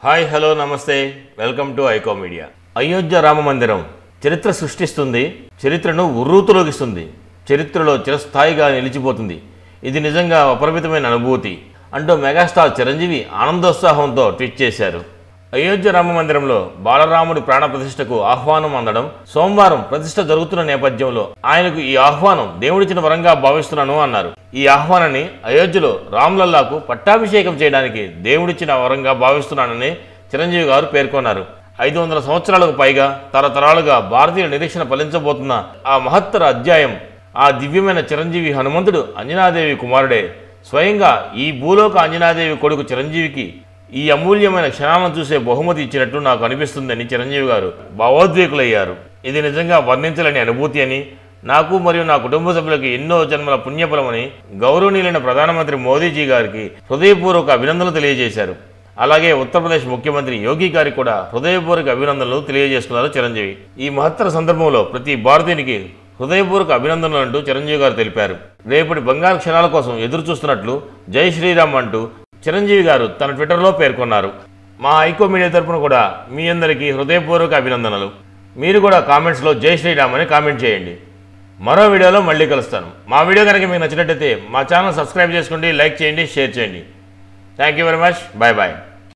Hi hello నమస్తే welcome to iQOO media. Ayodhya Rama మందిరం చరిత్ర సృష్టిస్తుంది, చరిత్రను ఉర్రూతులోగిస్తుంది, చరిత్రలో చిరస్థాయిగా నిలిచిపోతుంది. ఇది నిజంగా అపరిమితమైన అనుభూతి అంటూ మెగాస్టార్ చిరంజీవి ఆనందోత్సాహంతో ట్వీట్ చేశారు. అయోధ్య రామ మందిరంలో బాలరాముడి ప్రాణ ప్రతిష్టకు ఆహ్వానం అందడం, సోమవారం ప్రతిష్ట జరుగుతున్న నేపథ్యంలో ఆయనకు ఈ ఆహ్వానం దేవుడిచ్చిన వరంగా భావిస్తున్నాను అన్నారు. ఈ ఆహ్వానాన్ని అయోధ్యలో రామ్లల్లాకు పట్టాభిషేకం చేయడానికి దేవుడిచ్చిన వరంగా భావిస్తున్నానని చిరంజీవి గారు పేర్కొన్నారు. 500 సంవత్సరాలకు పైగా తరతరాలుగా భారతీయుల నిరీక్షణ ఫలించబోతున్న ఆ మహత్తర అధ్యాయం, ఆ దివ్యమైన చిరంజీవి హనుమంతుడు అంజనాదేవి కుమారుడే. స్వయంగా ఈ భూలోక అంజనాదేవి కొడుకు చిరంజీవికి ఈ అమూల్యమైన క్షణాలను చూసే బహుమతి ఇచ్చినట్లు నాకు అనిపిస్తుందని చిరంజీవి గారు భావోద్వేకులయ్యారు. ఇది నిజంగా వర్ణించలేని అనుభూతి అని, నాకు మరియు నా కుటుంబ సభ్యులకి ఎన్నో జన్మల పుణ్యఫలమని గౌరవనీయులైన ప్రధానమంత్రి మోదీజీ గారికి హృదయపూర్వక అభినందనలు తెలియజేశారు. అలాగే ఉత్తరప్రదేశ్ ముఖ్యమంత్రి యోగి గారికి కూడా హృదయపూర్వక అభినందనలు తెలియజేసుకున్నారు చిరంజీవి. ఈ మహత్తర సందర్భంలో ప్రతి భారతీయునికి హృదయపూర్వక అభినందనలు అంటూ చిరంజీవి గారు తెలిపారు. రేపటి బంగారు క్షణాల కోసం ఎదురు చూస్తున్నట్లు జై శ్రీరామ్ అంటూ చిరంజీవి గారు తన ట్విట్టర్లో పేర్కొన్నారు. మా ఐకో మీడియా తరపున కూడా మీ అందరికీ హృదయపూర్వక అభినందనలు. మీరు కూడా కామెంట్స్లో జై శ్రీరామ్ అని కామెంట్ చేయండి. మరో వీడియోలో మళ్ళీ కలుస్తాను. మా వీడియో కనుక మీకు నచ్చినట్టయితే మా ఛానల్ సబ్స్క్రైబ్ చేసుకోండి, లైక్ చేయండి, షేర్ చేయండి. Thank you very much. Bye bye.